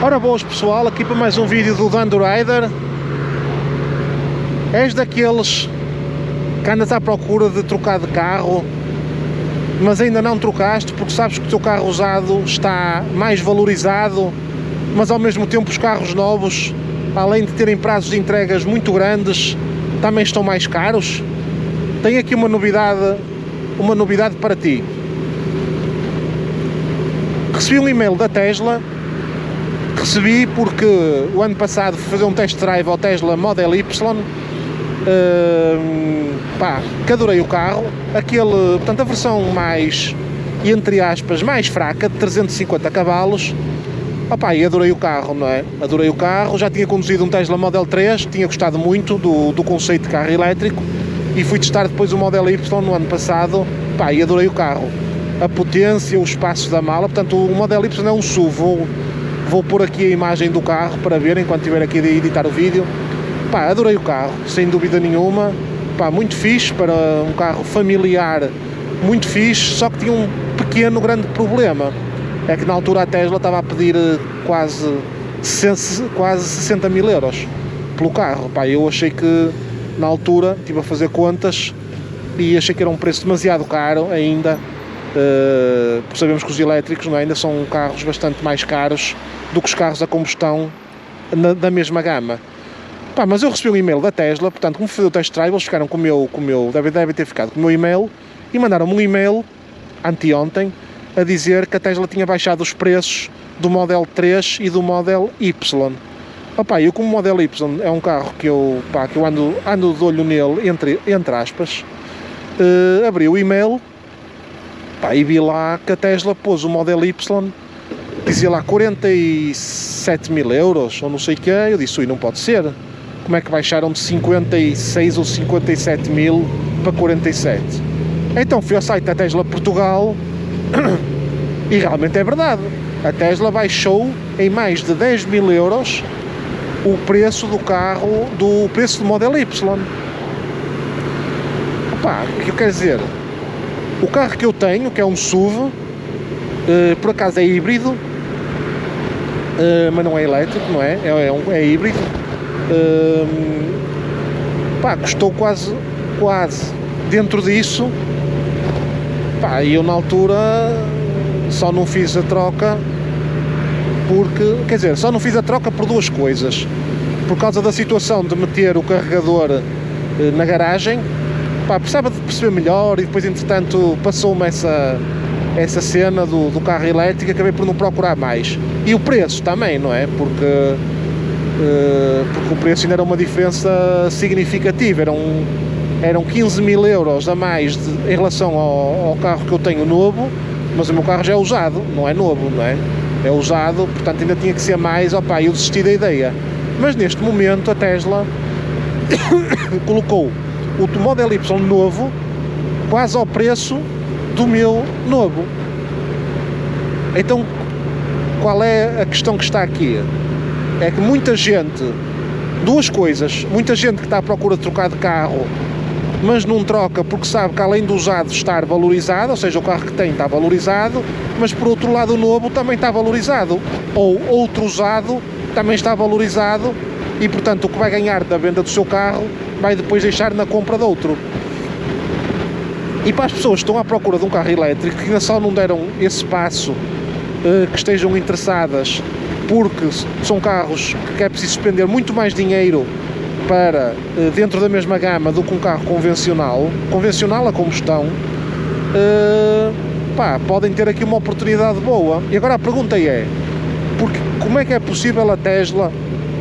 Ora boas pessoal, aqui para mais um vídeo do Dando Rider. És daqueles que andas à procura de trocar de carro, mas ainda não trocaste porque sabes que o teu carro usado está mais valorizado, mas ao mesmo tempo os carros novos, além de terem prazos de entregas muito grandes, também estão mais caros? Tenho aqui uma novidade para ti. Recebi um e-mail da Tesla. Recebi porque o ano passado fui fazer um test drive ao Tesla Model Y, que adorei o carro, portanto a versão mais, entre aspas, mais fraca, de 350 cavalos, e adorei o carro, não é? Adorei o carro, já tinha conduzido um Tesla Model 3, tinha gostado muito do conceito de carro elétrico, e fui testar depois o Model Y no ano passado, e adorei o carro. A potência, o espaço da mala, portanto o Model Y é um SUV. Vou pôr aqui a imagem do carro para ver enquanto estiver aqui a editar o vídeo. Adorei o carro, sem dúvida nenhuma. Muito fixe, para um carro familiar, muito fixe, só que tinha um grande problema. É que na altura a Tesla estava a pedir quase 60 mil euros pelo carro. Eu achei que, na altura, estive a fazer contas e achei que era um preço demasiado caro ainda. Porque sabemos que os elétricos ainda são carros bastante mais caros do que os carros a combustão da mesma gama. Mas eu recebi um e-mail da Tesla, portanto, como fui o test drive, eles ficaram com o meu devem ter ficado com o meu e-mail e mandaram-me um e-mail anteontem a dizer que a Tesla tinha baixado os preços do Model 3 e do Model Y. Eu, como o Model Y é um carro que eu ando de olho nele, entre aspas, abri o e-mail e vi lá que a Tesla pôs o Model Y, dizia lá 47 mil euros, ou não sei o que é. Eu disse, não pode ser. Como é que baixaram de 56 ou 57 mil para 47? Então fui ao site da Tesla Portugal e realmente é verdade. A Tesla baixou em mais de 10 mil euros o preço do carro, do preço do Model Y. O que eu quero dizer? O carro que eu tenho, que é um SUV, por acaso é híbrido, mas não é elétrico, não é? É híbrido. Custou quase dentro disso. E eu na altura só não fiz a troca só não fiz a troca por duas coisas. Por causa da situação de meter o carregador na garagem. Precisava de perceber melhor e depois, entretanto, passou-me essa cena do carro elétrico, acabei por não procurar mais. E o preço também, não é? Porque o preço ainda era uma diferença significativa, eram 15 mil euros a mais em relação ao carro que eu tenho novo, mas o meu carro já é usado, não é novo, não é? É usado, portanto ainda tinha que ser mais, eu desisti da ideia. Mas neste momento a Tesla colocou o Model Y novo quase ao preço do meu novo. Então, qual é a questão que está aqui? É que muita gente, duas coisas, muita gente que está à procura de trocar de carro, mas não troca porque sabe que além do usado estar valorizado, ou seja, o carro que tem está valorizado, mas por outro lado o novo também está valorizado, ou outro usado também está valorizado, e portanto o que vai ganhar da venda do seu carro vai depois deixar na compra de outro. E para as pessoas que estão à procura de um carro elétrico, que ainda só não deram esse passo, que estejam interessadas, porque são carros que é preciso despender muito mais dinheiro para dentro da mesma gama do que um carro convencional a combustão, podem ter aqui uma oportunidade boa. E agora a pergunta é, como é que é possível a Tesla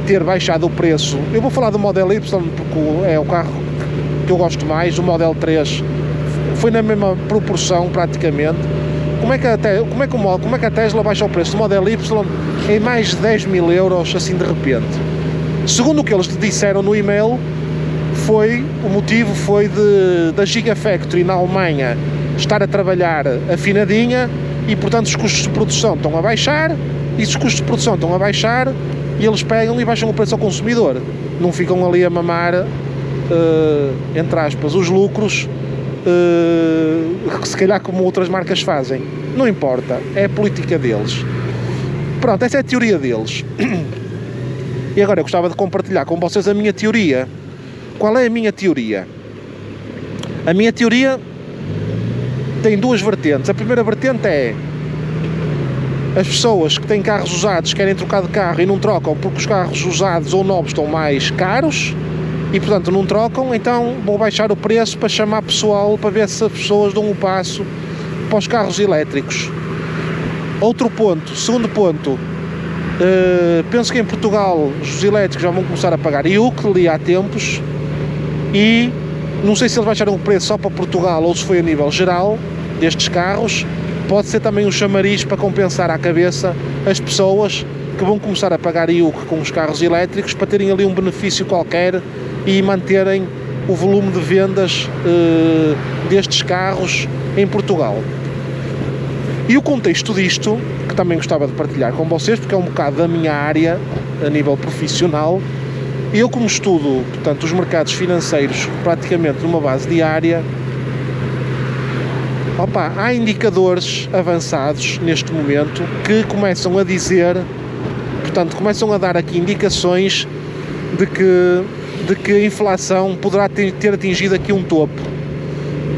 ter baixado o preço? Eu vou falar do Model Y porque é o carro que eu gosto mais. O Model 3 foi na mesma proporção praticamente. Como é que a Tesla baixa o preço do Model Y em mais de 10 mil euros assim de repente? Segundo o que eles disseram no e-mail, o motivo foi da Gigafactory na Alemanha estar a trabalhar afinadinha e portanto os custos de produção estão a baixar, e se os custos de produção estão a baixar, e eles pegam e baixam o preço ao consumidor, não ficam ali a mamar, entre aspas, os lucros, se calhar como outras marcas fazem. Não importa, é a política deles. Pronto, essa é a teoria deles. E agora eu gostava de compartilhar com vocês a minha teoria. Qual é a minha teoria? A minha teoria tem duas vertentes. A primeira vertente é: as pessoas que têm carros usados querem trocar de carro e não trocam porque os carros usados ou novos estão mais caros e, portanto, não trocam, então vou baixar o preço para chamar pessoal, para ver se as pessoas dão o passo para os carros elétricos. Outro ponto, segundo ponto, penso que em Portugal os elétricos já vão começar a pagar IUC, li há tempos, e não sei se eles baixaram o preço só para Portugal ou se foi a nível geral destes carros. Pode ser também um chamariz para compensar à cabeça as pessoas que vão começar a pagar IUC com os carros elétricos para terem ali um benefício qualquer e manterem o volume de vendas destes carros em Portugal. E o contexto disto, que também gostava de partilhar com vocês, porque é um bocado da minha área a nível profissional, eu como estudo, portanto, os mercados financeiros praticamente numa base diária, há indicadores avançados neste momento que começam a dizer, portanto, começam a dar aqui indicações de que a inflação poderá ter atingido aqui um topo.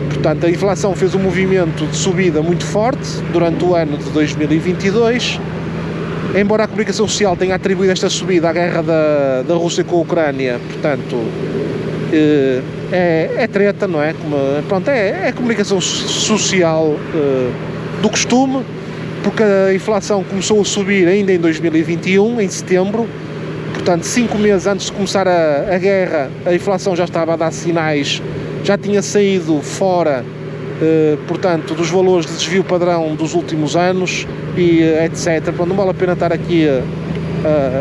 Portanto, a inflação fez um movimento de subida muito forte durante o ano de 2022, embora a comunicação social tenha atribuído esta subida à guerra da Rússia com a Ucrânia, portanto, é treta, não é? Pronto, é comunicação social do costume, porque a inflação começou a subir ainda em 2021, em setembro, portanto 5 meses antes de começar a guerra, a inflação já estava a dar sinais, já tinha saído fora, portanto, dos valores de desvio padrão dos últimos anos e etc. Pronto, não vale a pena estar aqui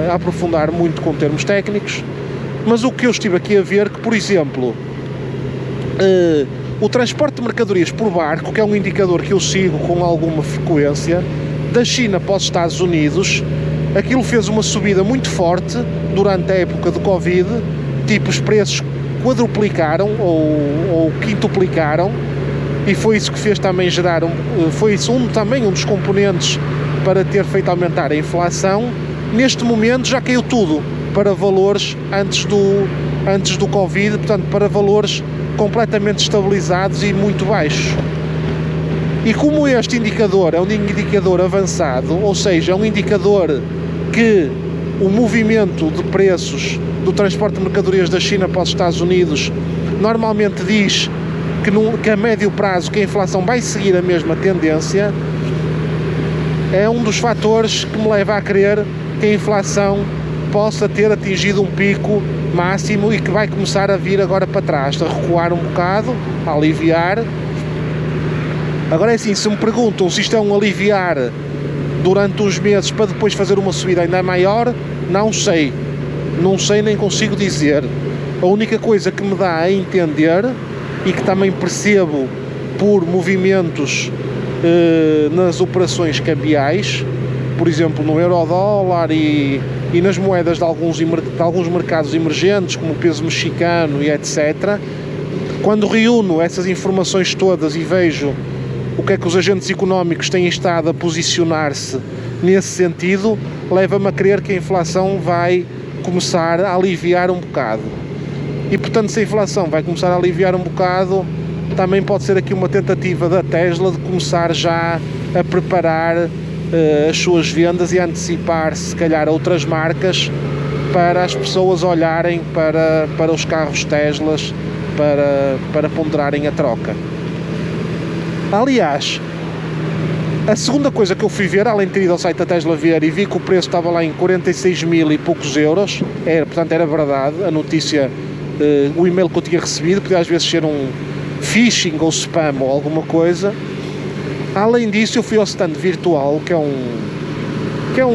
a aprofundar muito com termos técnicos, mas o que eu estive aqui a ver, que por exemplo, o transporte de mercadorias por barco, que é um indicador que eu sigo com alguma frequência, da China para os Estados Unidos, aquilo fez uma subida muito forte durante a época do Covid, tipo os preços quadruplicaram ou quintuplicaram, e foi isso que fez também gerar, foi isso também um dos componentes para ter feito aumentar a inflação. Neste momento já caiu tudo para valores antes do Covid, portanto para valores completamente estabilizados e muito baixos. E como este indicador é um indicador avançado, ou seja, é um indicador que o movimento de preços do transporte de mercadorias da China para os Estados Unidos normalmente diz que a médio prazo que a inflação vai seguir a mesma tendência, é um dos fatores que me leva a crer que a inflação possa ter atingido um pico máximo e que vai começar a vir agora para trás, a recuar um bocado, a aliviar. Agora é assim, se me perguntam se isto é um aliviar durante uns meses para depois fazer uma subida ainda maior, não sei nem consigo dizer. A única coisa que me dá a entender, e que também percebo por movimentos nas operações cambiais, por exemplo no euro-dólar e nas moedas de alguns mercados emergentes, como o peso mexicano e etc. Quando reúno essas informações todas e vejo o que é que os agentes económicos têm estado a posicionar-se nesse sentido, leva-me a crer que a inflação vai começar a aliviar um bocado. E portanto, se a inflação vai começar a aliviar um bocado, também pode ser aqui uma tentativa da Tesla de começar já a preparar as suas vendas e a antecipar se calhar outras marcas para as pessoas olharem para os carros Teslas para ponderarem a troca. Aliás, a segunda coisa que eu fui ver, além de ter ido ao site da Tesla ver e vi que o preço estava lá em 46 mil e poucos euros, portanto era verdade, a notícia, o e-mail que eu tinha recebido, podia às vezes ser um phishing ou spam ou alguma coisa. Além disso, eu fui ao stand virtual, que é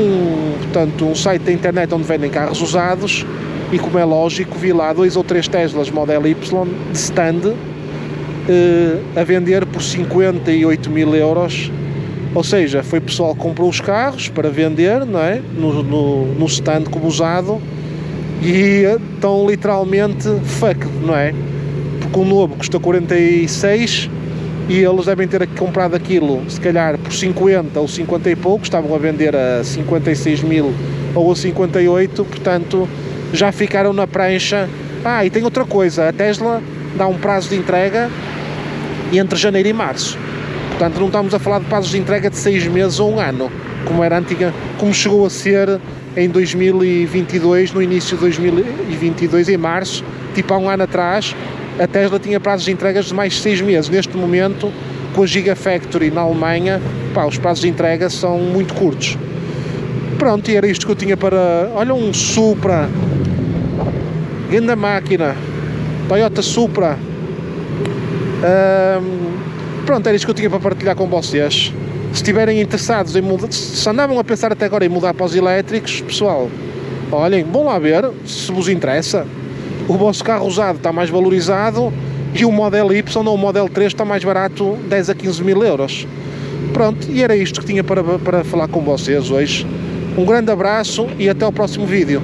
portanto, um site da internet onde vendem carros usados, e como é lógico, vi lá 2 ou 3 Teslas Model Y de stand a vender por 58 mil euros. Ou seja, foi pessoal que comprou os carros para vender, não é? No stand como usado, e estão literalmente fucked, não é? Porque o novo custa 46 e eles devem ter comprado aquilo, se calhar por 50 ou 50 e pouco, estavam a vender a 56 mil ou a 58, portanto já ficaram na prancha. E tem outra coisa, a Tesla dá um prazo de entrega entre janeiro e março, portanto não estamos a falar de prazos de entrega de 6 meses ou um ano, como era antiga, como chegou a ser em 2022, no início de 2022, em março, tipo há um ano atrás, a Tesla tinha prazos de entregas de mais de 6 meses. Neste momento, com a Gigafactory na Alemanha, os prazos de entrega são muito curtos. Pronto, e era isto que eu tinha para... Olha, um Supra, grande máquina, Toyota Supra. Pronto, era isto que eu tinha para partilhar com vocês. Se estiverem interessados em mudar, se andavam a pensar até agora em mudar para os elétricos, pessoal, olhem, vão lá ver se vos interessa. O vosso carro usado está mais valorizado e o Model Y ou o Model 3 está mais barato, 10 a 15 mil euros. Pronto, e era isto que tinha para falar com vocês hoje. Um grande abraço e até ao próximo vídeo.